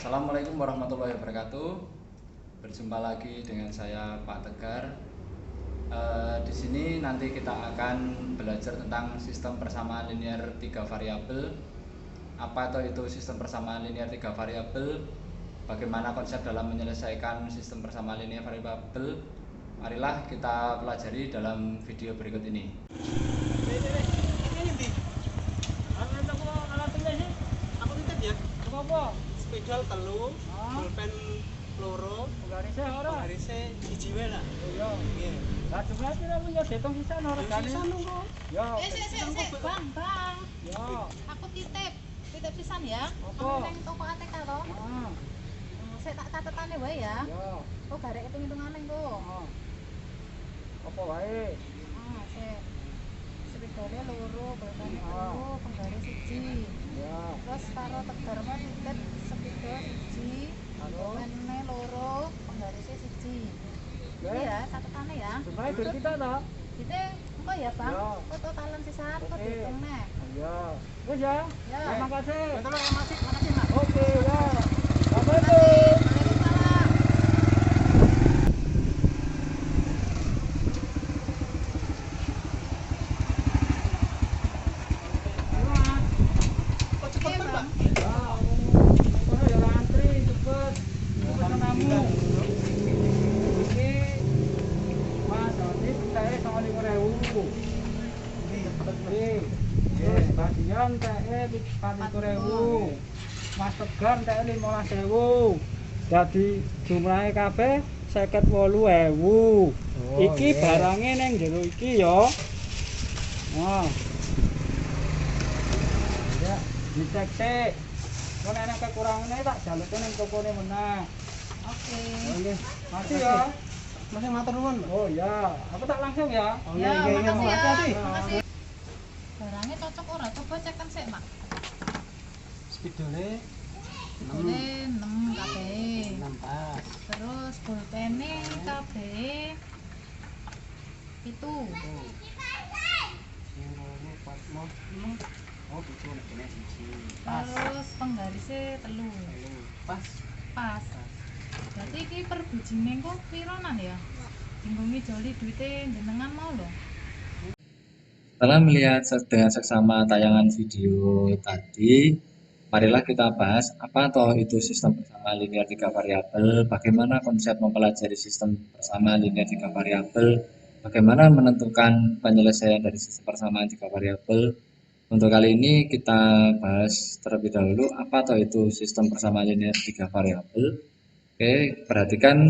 Assalamualaikum warahmatullahi wabarakatuh. Berjumpa lagi dengan saya Pak Tegar. Di sini nanti kita akan belajar tentang sistem persamaan linear 3 variabel. Apa itu sistem persamaan linear 3 variabel? Bagaimana konsep dalam menyelesaikan sistem persamaan linear variabel? Marilah kita pelajari dalam video berikut ini. Spidol telu, pulpen loro, penggarisnya siji wae lah. Iya. Nggih. Lah jumlah pira punya ditung sisan ora regane? Sisan nunggu. Yo. Bang. Yo. Aku titip pisan ya. Apa? Kamu nang toko ATK to? Ah. Saya tak catetane wae ya. Yo. Oh, garek hitung-hitungane engko. Ah. Apa wae? Sik. Sepedole loro, pulpen Ah. telu, penggaris siji. Ya. Terus karo Tegar mah titip sepedol siji, pulpene loro, penggarisnya siji. Ya. Iki ya catetane ya. Jumlah dur kita to? Kita engko ya, Bang. Ya. Kok totalan sisan kok Oke. dihitung nek. Iya. Wis ya. Ya. Terima kasih. Betul ya, makasih Mas. Oke, ya. Assalamualaikum. Waalaikumsalam. Kok cepet Iya, Pak? Bang. Ya, kono ya antri cepet. Pesan tamu. Iki Mas, ini teh 5.000. Terus bagian teh 4.000. Mas Tegar teh 15.000. Jadi jumlahnya kabeh 58.000. Iki barangnya neng jero iki ya. Nah. Ya, dicek sik. Kok nek kekurangannya tak jalukne ning tokone meneh. Oke. Nggih. Makasih ya. Masih matur nuwun. Oh ya, aku tak langsung ya. Oh, Ya, iya, makasih ya. makasih. Makasih. Barangnya cocok ora? Coba cekkan sik, Mak. Spidolnya Boleh 6 kabeh. 6 pas. Terus pulpene kabeh 7. Oh, itu nek siji. Pas. Terus penggarisnya 3. Pas. Pas. Berarti iki per bijine engko pironan ya? Dinggo ngijoli duite jenengan mau lho. Setelah melihat dengan seksama tayangan video tadi, marilah kita bahas apa toh itu sistem persamaan linear 3 variabel, bagaimana konsep mempelajari sistem persamaan linear 3 variabel, bagaimana menentukan penyelesaian dari sistem persamaan 3 variabel. Untuk kali ini kita bahas terlebih dahulu apa toh itu sistem persamaan linear 3 variabel. Oke, perhatikan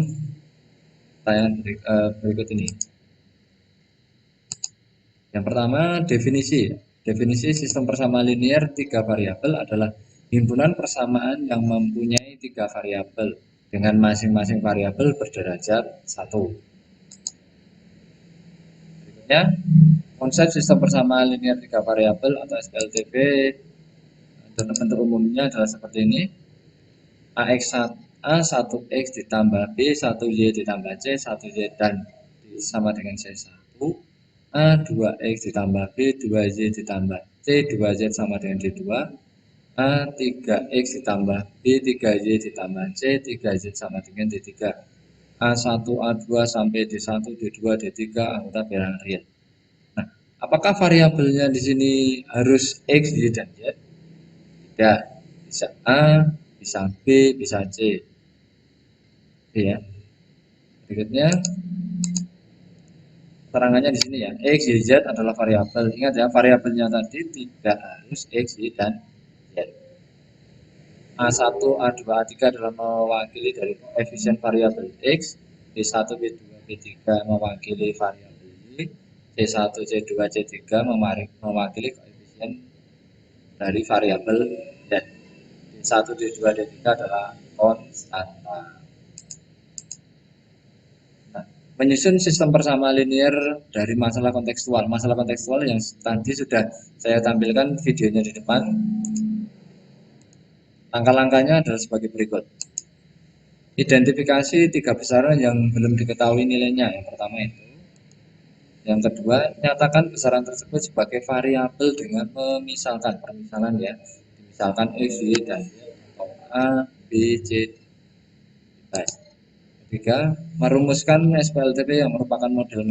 tayangan berikut ini. Yang pertama, definisi sistem persamaan linear 3 variabel adalah himpunan persamaan yang mempunyai 3 variabel dengan masing-masing variabel berderajat 1. Berikutnya, konsep sistem persamaan linear 3 variabel atau SPLTV bentuk umumnya adalah seperti ini. A1X ditambah B, 1Y ditambah C, 1Y dan sama dengan C1. A2X ditambah B, 2Y ditambah C, 2Z sama dengan D2. A3X ditambah B, 3Y ditambah C, 3Z sama dengan D3. A1, A2 sampai D1, D2, D3 anggota bilangan real. Nah, apakah variabelnya di sini harus X, Y, dan Z? Tidak. Bisa A, bisa B, bisa C. Oke ya. Berikutnya keterangannya di sini ya. X, Y, Z adalah variabel. Ingat ya, variabelnya tadi tidak harus X, Y, dan Z. A1, A2, A3 adalah mewakili dari koefisien variabel X, B1, B2, B3 mewakili variabel Y, C1, C2, C3 mewakili koefisien dari variabel Z. D1, D2, D3 adalah konstanta. Menyusun sistem persamaan linear dari masalah kontekstual. Masalah kontekstual yang tadi sudah saya tampilkan videonya di depan. Langkah-langkahnya adalah sebagai berikut. Identifikasi 3 besaran yang belum diketahui nilainya. Yang pertama itu. Yang kedua, nyatakan besaran tersebut sebagai variabel dengan memisalkan. Permisalan ya. Misalkan X, Y, dan Y atau A, B, C tes. Ketiga, merumuskan SPLTP yang merupakan model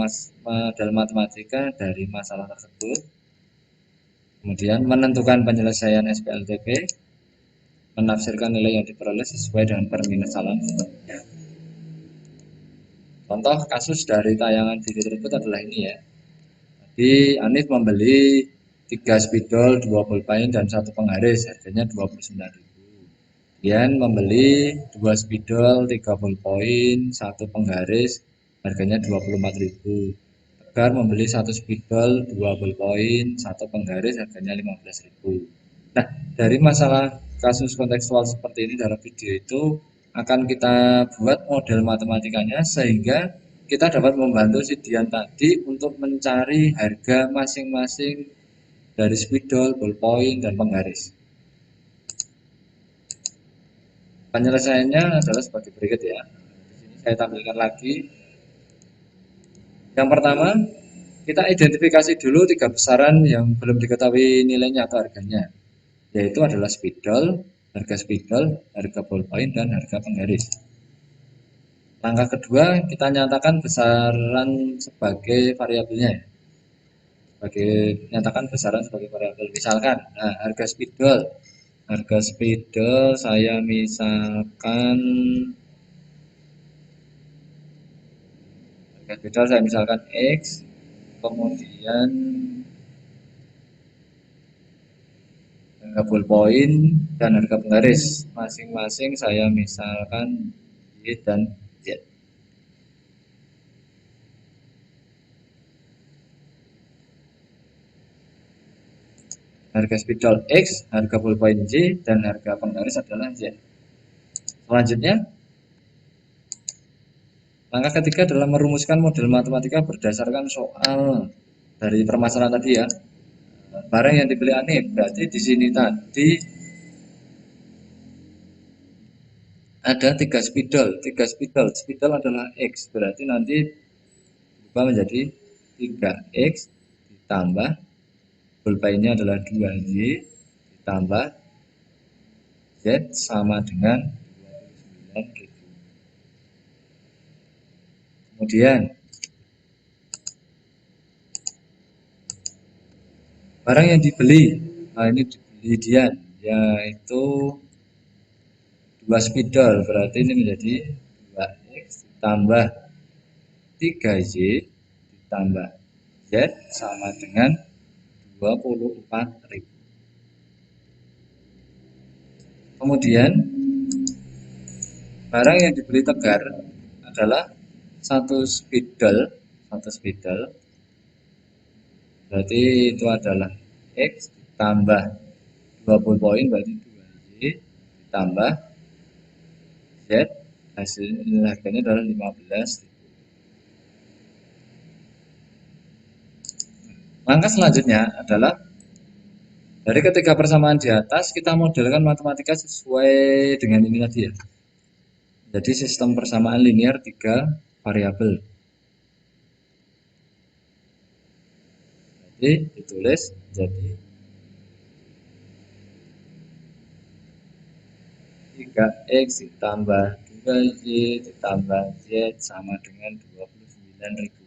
matematika dari masalah tersebut. Kemudian menentukan penyelesaian SPLTP, menafsirkan nilai yang diperoleh sesuai dengan permintalan. Contoh kasus dari tayangan video tersebut adalah ini ya. Jadi Anif membeli 3 spidol, 2 pulpen dan 1 penggaris, harganya 29.000. Kemudian membeli 2 spidol, 3 pulpen, 1 penggaris, harganya 24.000. Tegar membeli 1 spidol, 2 pulpen, 1 penggaris, harganya 15.000. Nah, dari masalah kasus kontekstual seperti ini dalam video itu akan kita buat model matematikanya sehingga kita dapat membantu si Dian tadi untuk mencari harga masing-masing dari spidol, ballpoint, dan penggaris. Penyelesaiannya adalah sebagai berikut ya. Di sini saya tampilkan lagi. Yang pertama, kita identifikasi dulu 3 besaran yang belum diketahui nilainya atau harganya, yaitu adalah spidol, harga ballpoint, dan harga penggaris. Langkah kedua, kita nyatakan besaran sebagai variabelnya ya. Nyatakan besaran sebagai variabel. Misalkan, harga spidol saya misalkan X, kemudian harga ballpoint dan harga penggaris masing-masing saya misalkan Y dan Z. Harga spidol X, harga ballpoint Y, dan harga penggaris adalah Z. Selanjutnya, langkah ketiga adalah merumuskan model matematika berdasarkan soal dari permasalahan tadi ya. Barang yang dibeli Anif, berarti di sini tadi ada 3 spidol. Spidol adalah X, berarti nanti berubah menjadi 3X ditambah pulpennya adalah 2Y ditambah Z sama dengan 29.000. Kemudian barang yang dibeli, ini dibeli Dian, yaitu 2 spidol, berarti ini menjadi 2X ditambah 3Y ditambah Z sama dengan 24.000. Kemudian barang yang dibeli Tegar adalah 1 spidol, berarti itu adalah X ditambah 20 poin, berarti 2Y ditambah Z, hasil harganya adalah 15.000. Langkah selanjutnya adalah dari ketiga persamaan di atas kita modelkan matematika sesuai dengan ini tadi ya. Jadi sistem persamaan linear 3 variabel. Jadi ditulis jadi 3X ditambah 2Y ditambah Z sama dengan 29.000.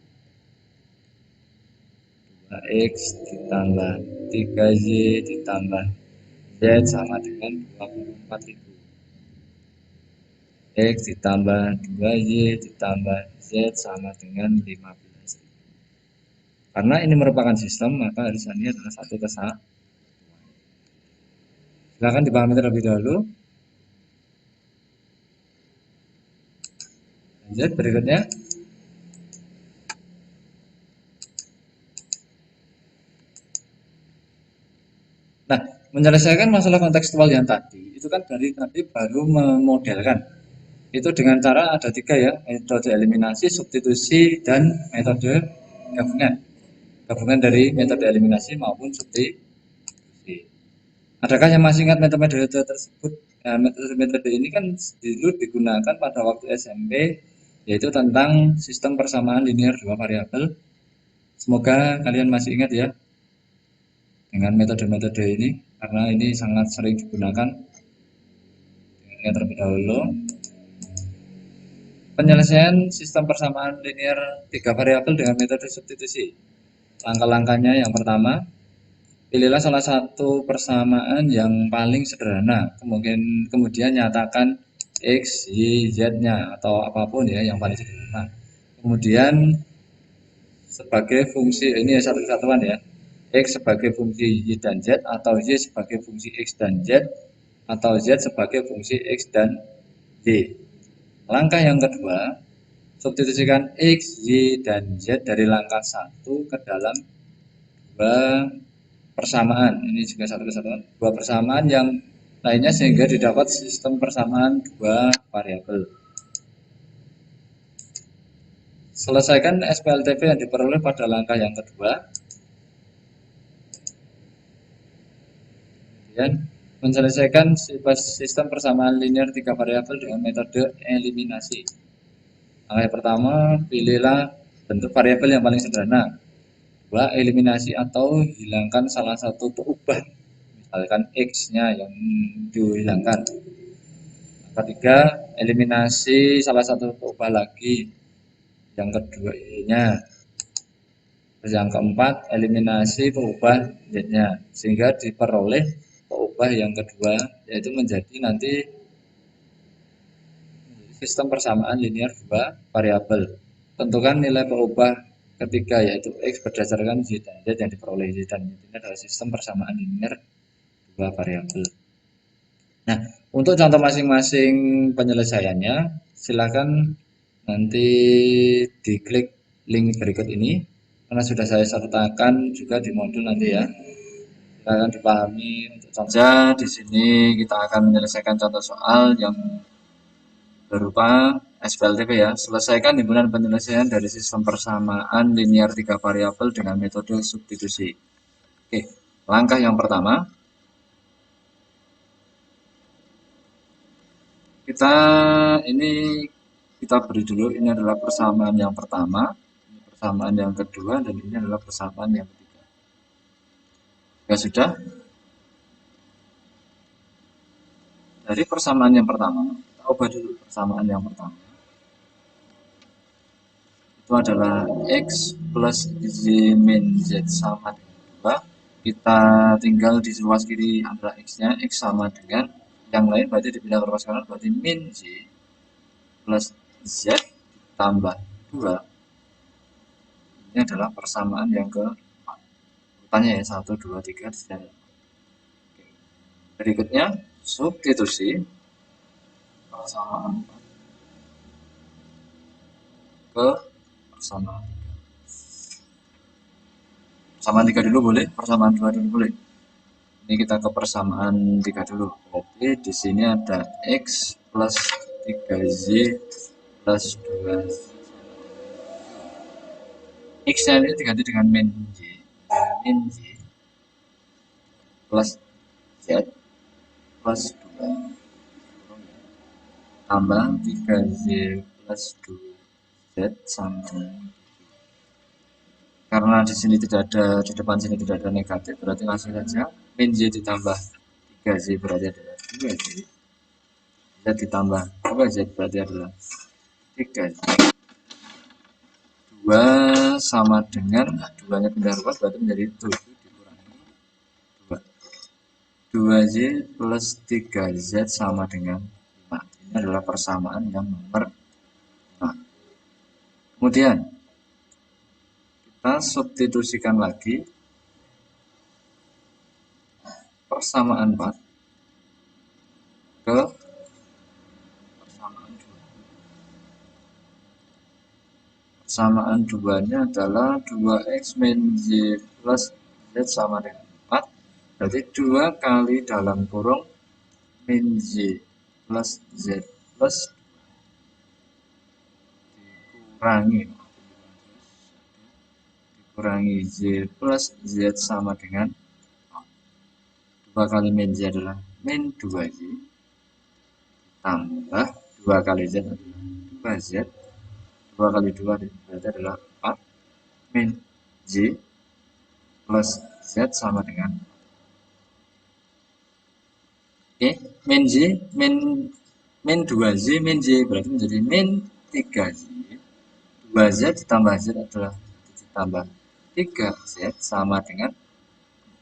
2X ditambah 3Y ditambah Z sama dengan 24.000. X ditambah 2Y ditambah Z sama dengan 15.000. Karena ini merupakan sistem, maka arisannya adalah satu kesatuan. Silakan dipahami terlebih dahulu. Lanjut berikutnya. Nah, menyelesaikan masalah kontekstual yang tadi, itu kan dari tadi baru memodelkan. Itu dengan cara ada 3 ya, metode eliminasi, substitusi, dan metode gabungan. Gabungan dari metode eliminasi maupun substitusi. Adakah yang masih ingat metode tersebut? Metode ini kan dulu digunakan pada waktu SMP, yaitu tentang sistem persamaan linear 2 variabel. Semoga kalian masih ingat ya dengan metode-metode ini, karena ini sangat sering digunakan Ini terlebih dahulu. Penyelesaian sistem persamaan linear 3 variabel dengan metode substitusi. Langkah-langkahnya yang pertama, pilihlah salah satu persamaan yang paling sederhana. Kemudian nyatakan X, Y, Z-nya atau apapun ya yang paling sederhana. Kemudian sebagai fungsi, ini ya satu kesatuan ya, X sebagai fungsi Y dan Z, atau Y sebagai fungsi X dan Z, atau Z sebagai fungsi X dan Y. Langkah yang kedua, substitusikan X, Y, dan Z dari langkah 1 ke dalam dua persamaan. Ini juga satu kesatuan. Dua persamaan yang lainnya sehingga didapat sistem persamaan dua variabel. Selesaikan SPLTP yang diperoleh pada langkah yang kedua. Kemudian menyelesaikan sistem persamaan linear 3 variabel dengan metode eliminasi. Langkah pertama, pilihlah bentuk variabel yang paling sederhana. Dua, eliminasi atau hilangkan salah satu peubah, misalkan X-nya yang dihilangkan. Ketiga, eliminasi salah satu peubah lagi, yang kedua Y-nya. Terus yang keempat, eliminasi peubah Z-nya, sehingga diperoleh peubah yang kedua, yaitu menjadi nanti sistem persamaan linear dua variabel. Tentukan nilai peubah ketiga yaitu X berdasarkan Y dan Z yang diperoleh. Y dan Z ini adalah sistem persamaan linear dua variabel. Nah, untuk contoh masing-masing penyelesaiannya, silakan nanti diklik link berikut ini karena sudah saya sertakan juga di modul nanti ya. Silakan dipahami untuk contoh. Di sini kita akan menyelesaikan contoh soal yang berupa SPLTP ya. Selesaikan himpunan penyelesaian dari sistem persamaan linear 3 variabel dengan metode substitusi. Oke, langkah yang pertama, kita beri dulu, ini adalah persamaan yang pertama, ini persamaan yang kedua, dan ini adalah persamaan yang ketiga. Ya sudah. Dari persamaan yang pertama, kita ubah dulu persamaan yang pertama. Itu adalah X plus Y min Z sama dengan 2. Kita tinggal di ruas kiri adalah X-nya, X sama dengan yang lain, berarti dipindah ke ruas kanan, berarti min Y plus Z tambah 2. Ini adalah persamaan yang keempat. Urutannya ya, 1, 2, 3, dan berikutnya substitusi persamaan ke persamaan 3. Persamaan 3 dulu boleh, persamaan 2 dulu boleh. Ini kita ke persamaan 3 dulu. Berarti di sini ada X plus 3Y plus 2Z. X-nya ini diganti dengan min Y plus Z plus 2 tambah 3Z plus 2Z sama dengan, karena di sini tidak ada, di depan sini tidak ada negatif, berarti langsung saja min Y ditambah 3Z berarti adalah 2Z, Z ditambah 2Z berarti adalah 3Z. 2 sama dengan 2-nya pindah ruas berarti menjadi 7 dikurangi 2. 2Z plus 3Z sama dengan 5. Ini adalah persamaan yang nomor 5. Kemudian kita substitusikan lagi persamaan 4 ke persamaan 2. Persamaan 2-nya adalah 2X min Y plus Z sama dengan 4. Berarti 2 kali dalam kurung min Y plus Z plus 2 dikurangi Y plus Z sama dengan 2 kali min Y adalah min 2Y tambah 2 kali Z adalah 2Z. 2 kali 2 berarti adalah 4 min Y plus Z sama dengan, oke, min Z, min 2Z, min Z berarti menjadi min 3Z. 2Z ditambah Z adalah ditambah 3Z sama dengan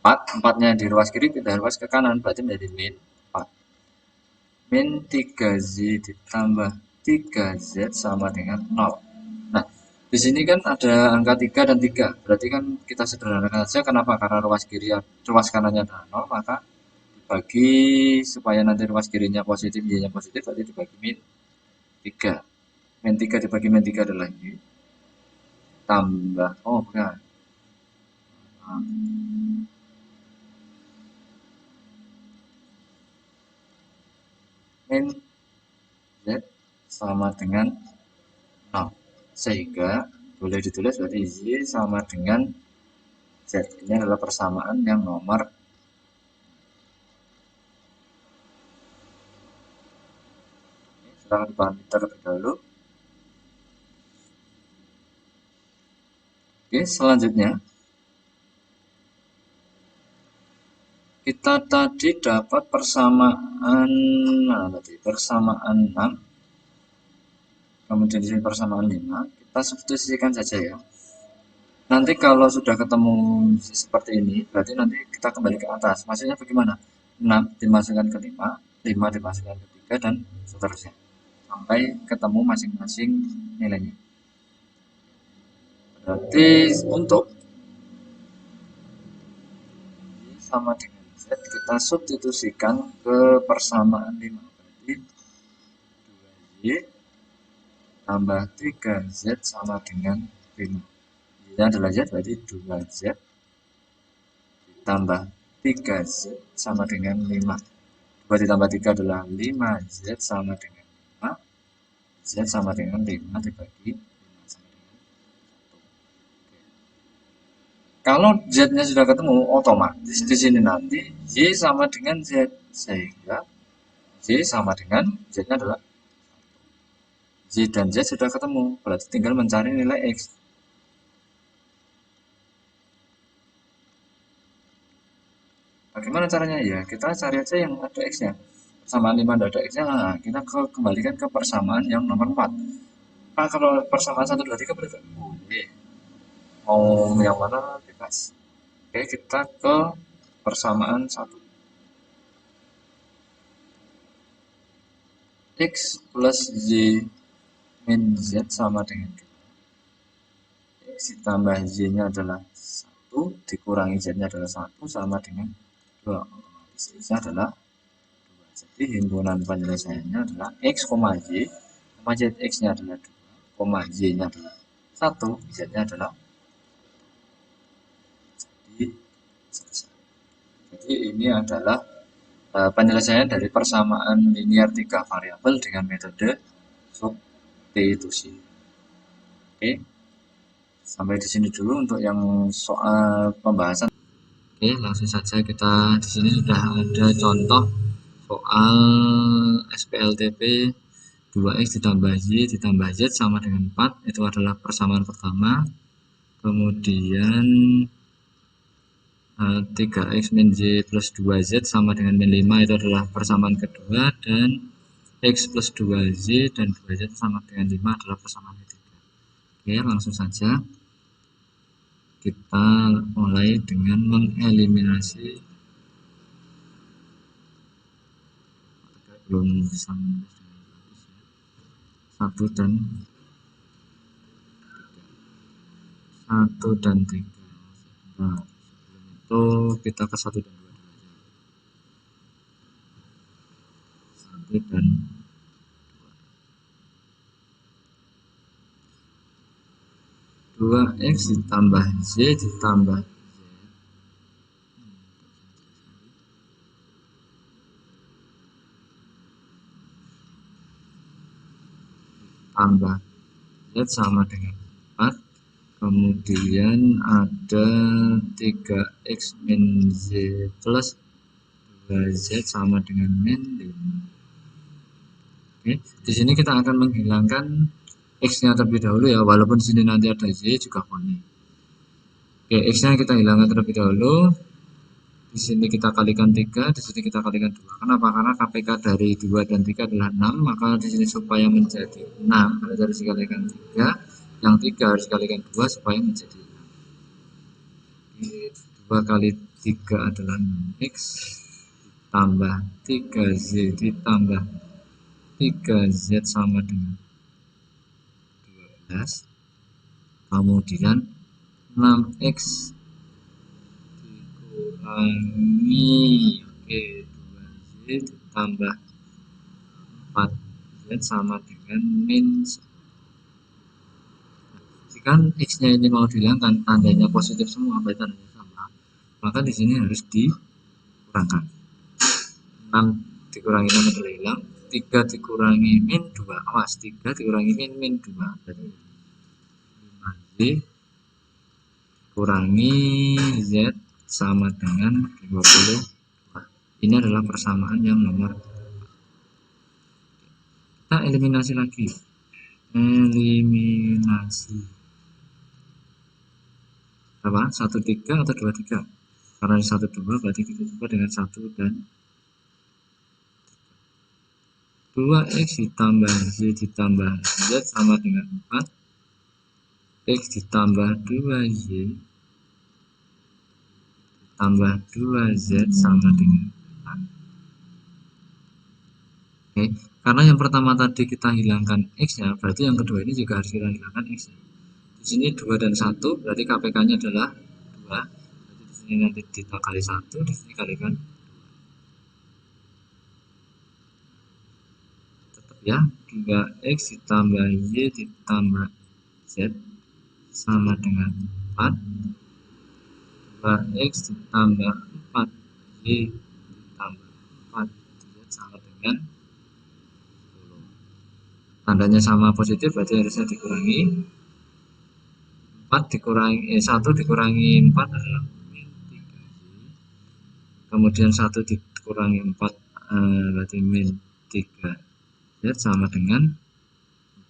4. 4-nya di ruas kiri pindah ruas ke kanan berarti menjadi min 4. Min 3Z ditambah 3Z sama dengan 0. Nah, di sini kan ada angka 3 dan 3. Berarti kan kita sederhanakan saja. Kenapa? Karena ruas kanannya adalah 0, maka dibagi supaya nanti ruas kirinya positif, Y-nya positif, berarti dibagi min 3. Min 3 dibagi min 3 adalah Y. Tambah, oh bukan. Min Z sama dengan 0. Sehingga boleh ditulis berarti Y sama dengan Z. Ini adalah persamaan yang nomor silahkan dipahami terlebih dahulu. Oke, selanjutnya kita tadi dapat persamaan persamaan 6, kemudian di sini persamaan 5. Kita substitusikan saja ya. Nanti kalau sudah ketemu seperti ini, berarti nanti kita kembali ke atas. Maksudnya bagaimana? 6 dimasukkan ke 5, 5 dimasukkan ke 3, dan seterusnya. Sampai ketemu masing-masing nilainya. Berarti untuk sama dengan Z, kita substitusikan ke persamaan 5. Berarti 2Y tambah 3Z sama dengan 5. Y adalah Z, berarti 2Z ditambah 3Z sama dengan 5. 2 ditambah 3 adalah 5Z sama dengan 5. Z sama dengan 5 dibagi 5 sama dengan 1. Kalau Z-nya sudah ketemu, otomatis di sini nanti Y sama dengan Z. Sehingga Y sama dengan Z-nya adalah 1. Y dan Z sudah ketemu, berarti tinggal mencari nilai X. Bagaimana caranya? Ya, kita cari aja yang ada X-nya. Persamaan 5 tidak ada X-nya, nah, kita kembalikan ke persamaan yang nomor 4. Nah, kalau persamaan 1, 2, 3 boleh? Boleh. Mau yang mana? Bebas. Oke, kita ke persamaan 1. X plus Y min Z sama dengan 2. X ditambah Y-nya adalah 1, dikurangi Z-nya adalah 1, sama dengan 2. Otomatis X-nya adalah 2. Jadi himpunan penyelesaiannya adalah X, Y, Z X-nya adalah 2, Y-nya adalah 1, Z-nya adalah 1. Jadi ini adalah penyelesaian dari persamaan linear 3 variabel dengan metode substitusi. Oke, sampai di sini dulu untuk yang soal pembahasan. Oke, langsung saja kita di sini sudah ada contoh soal SPLTP 2X ditambah Y ditambah Z sama dengan 4. Itu adalah persamaan pertama. Kemudian 3X min Y plus 2Z sama dengan min 5 itu adalah persamaan kedua, dan X plus 2Z dan 2Z sama dengan 5 adalah persamaan ketiga. Oke, langsung saja kita mulai dengan mengeliminasi belum bisa 1 dan 3. Nah, itu kita ke 1 dan 2 dulu aja. 1 dan 2. 2X ditambah Z ditambah Z tambah Z sama dengan 4. Kemudian ada 3X min Z plus 2Z sama dengan min 5. Oke, di sini kita akan menghilangkan X-nya terlebih dahulu ya, walaupun di sini nanti ada Z juga boleh. Oke, X-nya kita hilangkan terlebih dahulu. Di Di sini kita kalikan 3, di sini kita kalikan 2. Kenapa? Karena KPK dari 2 dan 3 adalah 6, maka di sini supaya menjadi 6 harus dikalikan 3, yang 3 harus dikalikan 2 supaya menjadi 6. 2 kali 3 adalah 6x tambah 3z ditambah 3z sama dengan 12. Kemudian 6x dikurangi 2z ditambah 4z sama dengan min 10. Jika x nya ini mau dihilangkan, tandanya positif semua, berarti tandanya sama, maka di sini harus dikurangkan. 6 dikurangi 6 adalah hilang, 3 dikurangi min 2, awas, 3 dikurangi min 2 berarti 5z kurangi z sama dengan 20. Ini adalah persamaan yang nomor 4. Kita eliminasi lagi. Eliminasi apa? 1 3 atau 2 3? Karena 1 2 berarti kita coba dengan 1 dan 2x ditambah z ditambah z sama dengan 4, x ditambah 2y ditambah 2z sama dengan 4. Oke, karena yang pertama tadi kita hilangkan x nya, berarti yang kedua ini juga harus kita hilangkan x nya. Di sini 2 dan 1 berarti KPK nya adalah 2, berarti di sini nanti kita kali 1, di sini kalikan ya, 2x ditambah y ditambah z sama dengan 4, 2x ditambah 4y ditambah 4z sama dengan 10. Tandanya sama positif berarti harusnya dikurangi 4 dikurangi 1 dikurangi 4 adalah min 3y, kemudian 1 dikurangi 4 berarti min 3 Z sama dengan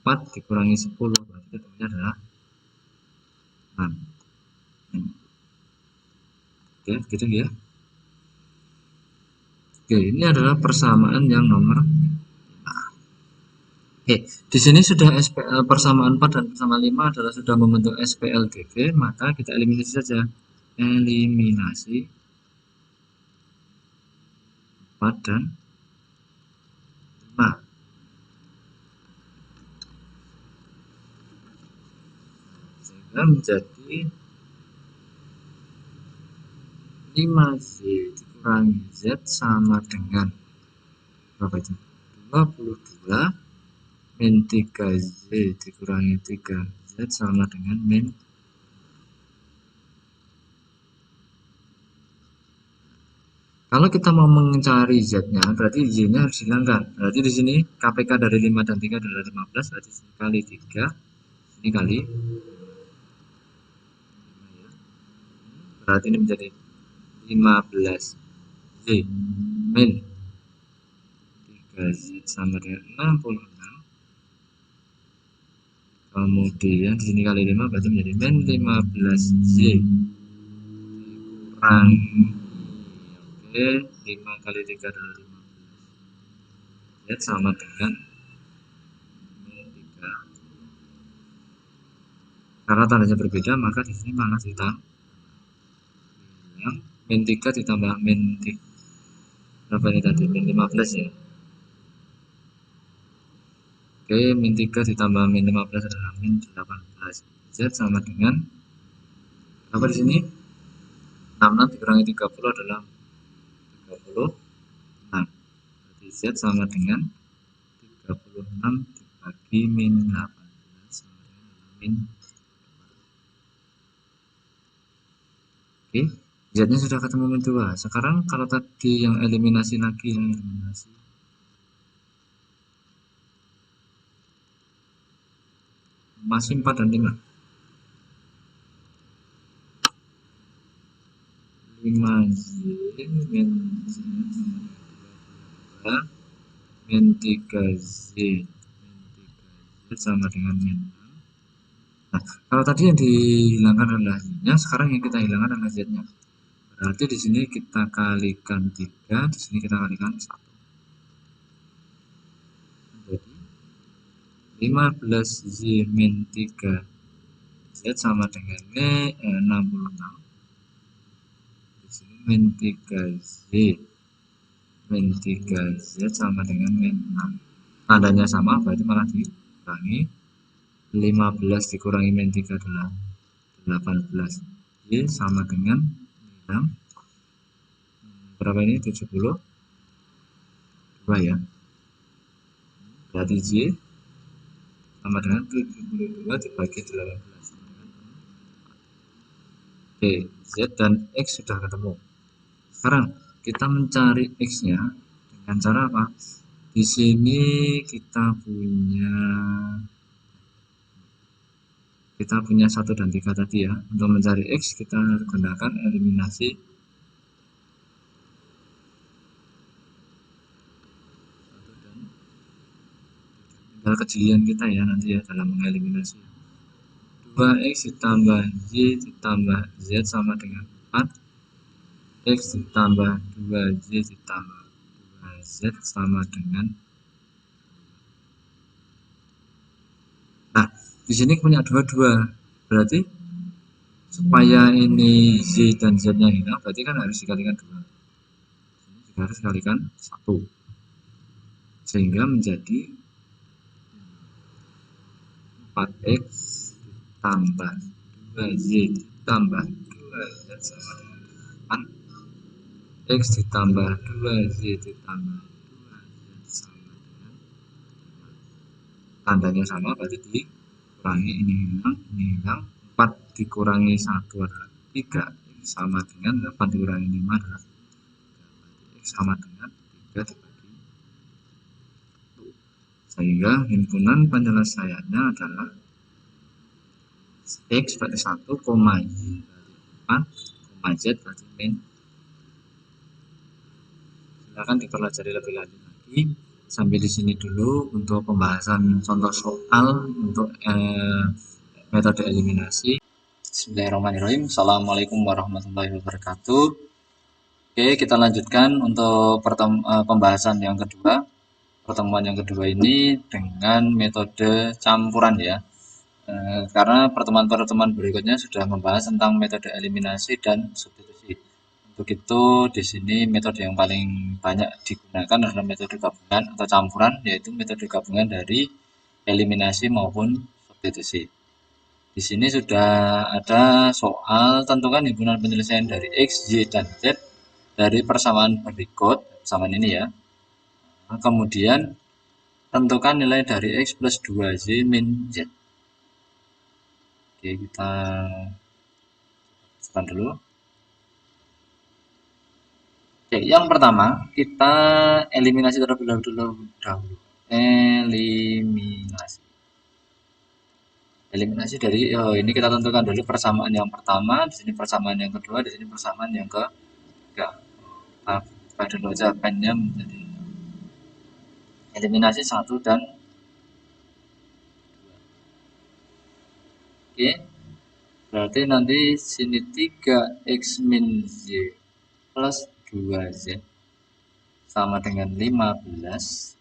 4 dikurangi 10, berarti ketemunya adalah 6. Oke, gitu ya. Oke, ini adalah persamaan yang nomor 5. Oke, di sini sudah SPL persamaan 4 dan persamaan 5 adalah sudah membentuk SPLDV, maka kita eliminasi saja. Eliminasi 4 dan 5. Menjadi 5z dikurangi z sama dengan berapa itu? 22 min 3z dikurangi 3z sama dengan min. Kalau kita mau mencari z nya berarti z nya harus hilangkan, berarti di sini KPK dari 5 dan 3 adalah 15, berarti sini kali 3, ini kali, berarti ini menjadi 15z min 3z sama dengan 66. Kemudian di sini kali 5 berarti menjadi min 15z dikurangi, oke, 5 kali 3 adalah 15z sama dengan min 3. Karena tandanya berbeda maka di sini malah kita min 3 ditambah min 3, berapa ini tadi? Min 15 ya. Oke, min 3 ditambah min 15 adalah min 18. Z sama dengan apa di sini? 66 dikurangi 30 adalah 36. Berarti Z sama dengan 36 dibagi min 18 sama dengan min. Oke, Z-nya sudah ketemu min 2. Sekarang kalau tadi yang eliminasi lagi, yang eliminasi masih 4 dan 5. 5z min 2 min 3z sama dengan min 6. Nah, kalau tadi yang dihilangkan adalah z-nya, sekarang yang kita hilangkan adalah z-nya. Berarti di sini kita kalikan 3, di sini kita kalikan 1. Jadi 15 Y min 3 Z sama dengan 66. Di sini min 3 Z min 3 Z sama dengan min 6. Tandanya sama, berarti malah dikurangi. 15 dikurangi min 3 adalah 18. Y sama dengan 6. Berapa ini? 72 ya. Berarti Y sama dengan 72 dibagi 18. Oke, Z dan X sudah ketemu. Sekarang kita mencari X-nya dengan cara apa? Di sini kita punya 1 dan 3 tadi ya. Untuk mencari X kita gunakan eliminasi tinggal kejelian kita ya nanti ya dalam mengeliminasi. 2X ditambah Y ditambah Z sama dengan 4. X ditambah 2Y ditambah 2Z sama dengan. Nah, di sini punya 22. Berarti supaya ini Z dan Z-nya hilang, berarti kan harus dikalikan 2. Ini juga harus dikalikan 1. Sehingga menjadi 4X ditambah 2Y ditambah 2Z sama dengan 8. X ditambah 2Y ditambah 2Z sama dengan 5. Tandanya sama, berarti dikurangi ini hilang. 4 dikurangi 1 adalah 3. X sama dengan 8 dikurangi 5 adalah 3. Berarti X sama dengan 3 dibagi 1. Sehingga himpunan penyelesaiannya adalah X berarti 1, Y berarti 4, Z berarti min. Silakan dipelajari lebih lanjut lagi. Sampai di sini dulu untuk pembahasan contoh soal untuk metode eliminasi. Bismillahirrahmanirrahim. Assalamualaikum warahmatullahi wabarakatuh. Oke, kita lanjutkan untuk pembahasan yang kedua. Pertemuan yang kedua ini dengan metode campuran ya. Karena pertemuan-pertemuan berikutnya sudah membahas tentang metode eliminasi dan substitusi. Untuk itu di sini metode yang paling banyak digunakan adalah metode gabungan atau campuran, yaitu metode gabungan dari eliminasi maupun substitusi. Di sini sudah ada soal tentukan himpunan penyelesaian dari X, Y, dan Z dari persamaan berikut, persamaan ini ya. Kemudian tentukan nilai dari X plus 2Y min Z. Oke, kita coba dulu. Oke, yang pertama kita eliminasi terlebih dahulu. Eliminasi dari ini kita tentukan dulu persamaan yang pertama, di sini persamaan yang kedua, di sini persamaan yang ketiga. Pada dulu aja pennya menjadi eliminasi 1 dan 2. Oke. Berarti nanti sini 3X min Y plus 2Z sama dengan 15.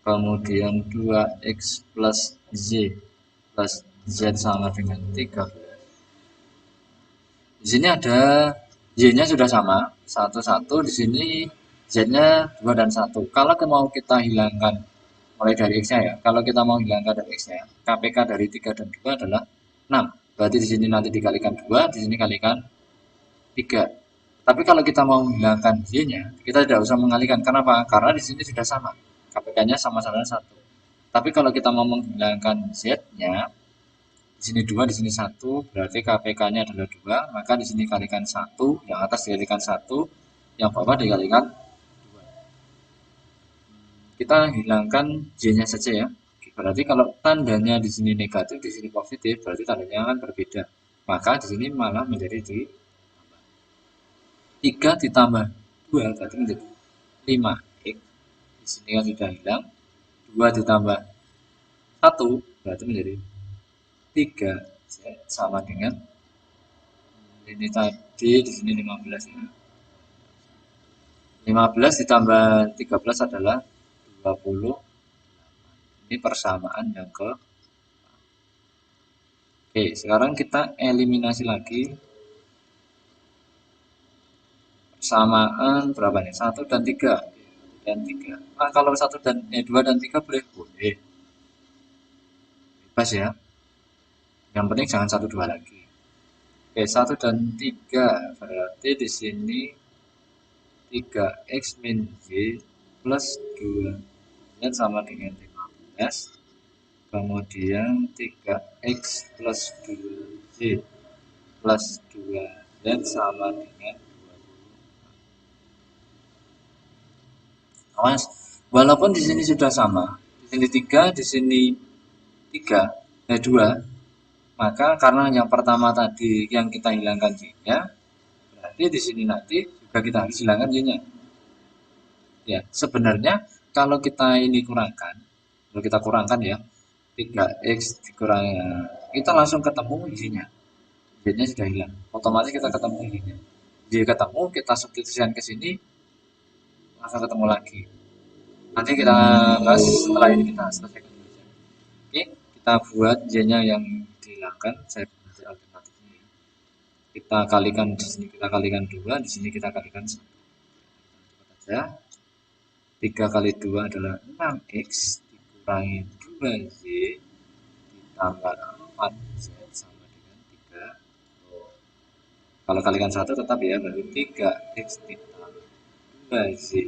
Kemudian 2X plus Z plus Z sama dengan 13. Di sini ada Y-nya sudah sama, 1, 1. Di sini Z-nya 2 dan 1. Kalau mau kita hilangkan mulai dari X-nya ya, kalau kita mau hilangkan dari X-nya, KPK dari 3 dan 2 adalah 6. Berarti di sini nanti dikalikan 2, di sini kalikan 3. Tapi kalau kita mau menghilangkan Y-nya, kita tidak usah mengalihkan. Kenapa? Karena di sini sudah sama. KPK-nya sama-sama 1. Tapi kalau kita mau menghilangkan Z-nya, di sini 2, di sini 1, berarti KPK-nya adalah 2, maka di sini kalikan 1, yang atas dikalikan 1, yang bawah dikalikan 2. Kita hilangkan Y-nya saja ya. Berarti kalau tandanya di sini negatif, di sini positif, berarti tandanya akan berbeda. Maka di sini malah menjadi 3 ditambah 2 berarti menjadi 5X. Di sini kan sudah hilang. 2 ditambah 1 berarti menjadi 3Z sama dengan 15. Ini tadi di sini 15 ya. 15 ditambah 13 adalah 20. Ini persamaan yang ke. Oke, sekarang kita eliminasi lagi. Persamaan berapa nih? 1 dan 3. Dan 3. Nah, kalau 1 dan 2 dan 3 boleh. Boleh. Bebas ya. Yang penting jangan 1 2 lagi. Oke, 1 dan 3 berarti di sini 3x min y plus 2 z sama dengan 15. Kemudian 3x plus 2z plus 2z sama dengan 20. Awas, walaupun di sini sudah sama, di sini 3, di sini 3, 2, maka karena yang pertama tadi yang kita hilangkan y-nya, berarti di sini nanti juga kita harus hilangkan y-nya. Ya, sebenarnya kalau kita ini kurangkan, kalau kita kurangkan ya, 3x dikurangi, kita langsung ketemu y-nya. Y-nya sudah hilang, otomatis kita ketemu y-nya. Y ketemu, kita substitusikan ke sini, langsung ketemu lagi. Nanti kita bahas setelah ini, kita selesaikan. Oke, kita buat y-nya yang dihilangkan. Saya nanti alternatifnya ya. Kita kalikan di sini, kita kalikan 2, di sini kita kalikan 1. Saja. 3 kali 2 adalah 6x dikurangi 2y ditambah 4z sama dengan 3. Kalau kalikan 1 tetap ya, berarti 3x ditambah 2y ditambah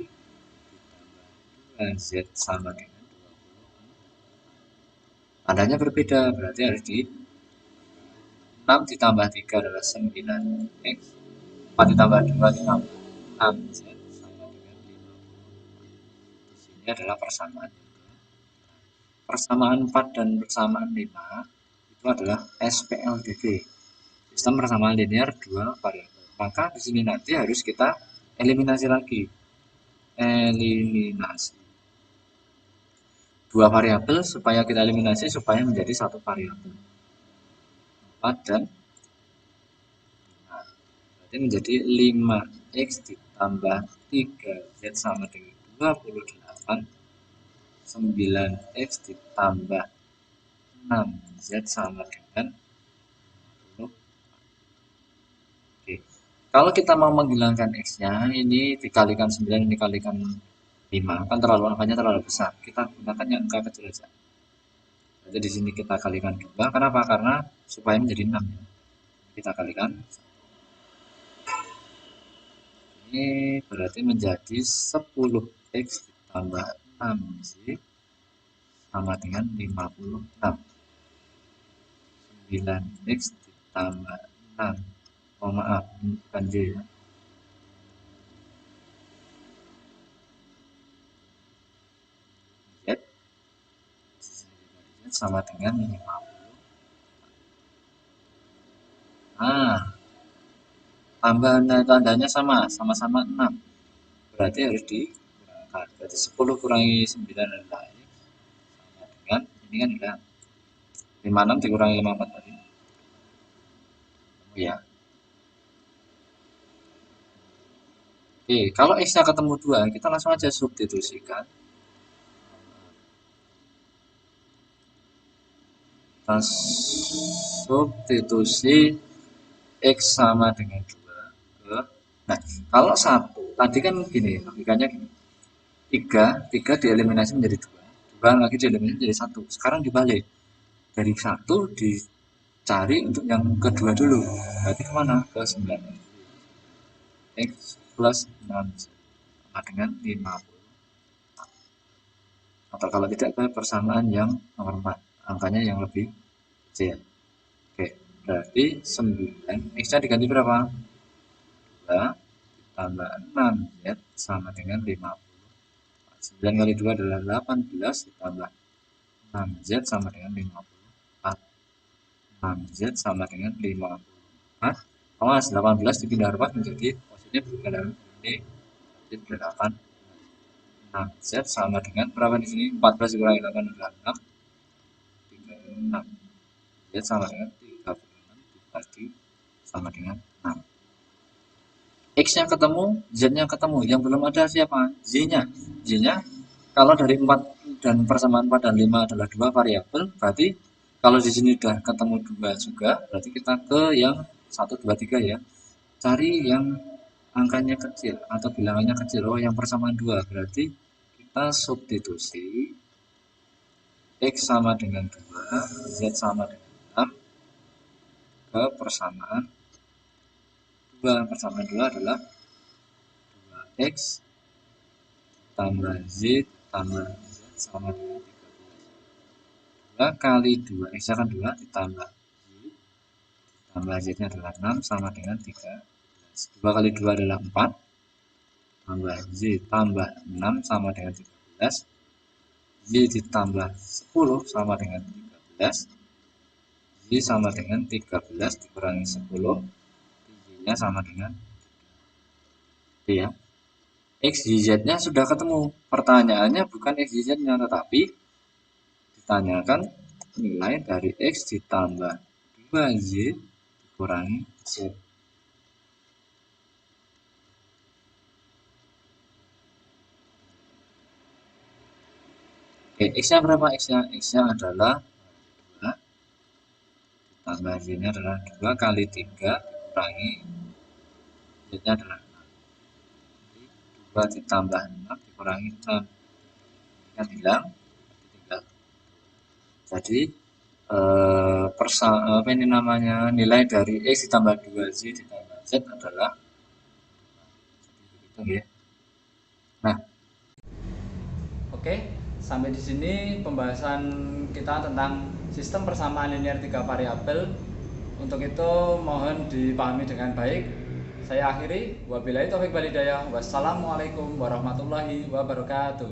2z sama dengan 20. Tandanya berbeda, berarti harus di 6 ditambah 3 adalah 9x, 4 ditambah 2 ditambah 6z sama dengan 50. Di sini adalah persamaan. Persamaan 4 dan persamaan 5 itu adalah SPLDV, sistem persamaan linear dua variabel. Maka di sini nanti harus kita eliminasi lagi. Eliminasi dua variabel supaya kita eliminasi supaya menjadi satu variabel. 4 dan 5. Berarti menjadi 5x ditambah 3z sama dengan 28. 9x ditambah 6z sama dengan 20. Oke. Kalau kita mau menghilangkan x-nya, ini dikalikan 9, ini dikalikan 5, kan angkanya terlalu besar. Kita gunakan yang angka kecil saja. Jadi di sini kita kalikan 2. Kenapa? Karena supaya menjadi 6. Kita kalikan. Ini berarti menjadi 10x ditambah 6z sama dengan 56. 9x ditambah 6. Oh maaf, ini bukan y ya. Z sama dengan 50. Tambahan tandanya sama-sama 6. Berarti harus dikurangkan. Berarti 10 kurangi 9 adalah X sama dengan, ini kan udah 56 dikurangi 54 tadi. Ya. Oke, kalau X-nya ketemu 2, kita langsung aja substitusikan. Kita substitusi X sama dengan 2 ke. Nah, kalau 1, tadi kan gini, logikanya gini. 3 dieliminasi menjadi 2 lagi dieliminasi menjadi 1. Sekarang dibalik. Dari 1 dicari untuk yang kedua dulu. Berarti kemana? Ke 9. X plus 6 sama dengan 50. Atau kalau tidak ke persamaan yang nomor 4. Angkanya yang lebih kecil. Oke, berarti 9. X-nya diganti berapa? 2 tambah 6z sama dengan 50. 9 kali 2 adalah 18 ditambah 6z sama dengan 54. 6z sama dengan 54. Awas, 18 dipindah 4 menjadi posisinya berubah dalam ini jadi 8. 6z sama dengan berapa di sini? 14 dikurangi 8 adalah 6. 36. Z sama dengan 36 dibagi sama dengan 6. X-nya ketemu, Z-nya ketemu. Yang belum ada siapa? Z-nya. Z-nya kalau dari 4 dan persamaan 4 dan 5 adalah 2 variabel, berarti kalau di sini sudah ketemu 2 juga, berarti kita ke yang 1, 2, 3 ya. Cari yang angkanya kecil atau bilangannya kecil. Oh, yang persamaan 2, berarti kita substitusi X sama dengan 2, Z sama dengan 6 ke persamaan 2. Persamaan 2 adalah 2X tambah Z tambah Z sama dengan 13. 2 kali 2, X nya kan 2 ditambah Z tambah Z nya adalah 6 sama dengan 13. 2 kali 2 adalah 4 tambah Z tambah 6 sama dengan 13. Z ditambah 10 sama dengan 13. Z sama dengan 13 dikurangi 10, Z nya sama dengan 3. Ya. X, Y, Z-nya sudah ketemu. Pertanyaannya bukan X, Y, Z-nya, tetapi ditanyakan nilai dari X ditambah 2Y dikurangi Z. Oke, X-nya berapa? X-nya adalah 2 ditambah Z-nya adalah 2 kali 3 dikurangi Z-nya adalah 2 ditambah 6 dikurangi 6 yang hilang tinggal. Jadi apa ini namanya, nilai dari X ditambah 2Z ditambah Z adalah itu ya. Nah, Oke, sampai di sini pembahasan kita tentang sistem persamaan linear 3 variabel. Untuk itu mohon dipahami dengan baik. Saya akhiri, wabillahi taufik wal hidayah. Wassalamualaikum warahmatullahi wabarakatuh.